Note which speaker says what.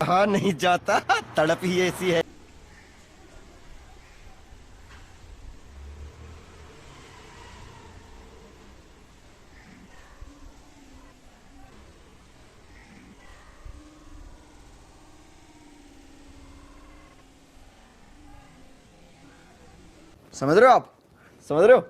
Speaker 1: कहा नहीं जाता, तड़प ही ऐसी है। समझ रहे हो आप? समझ रहे हो?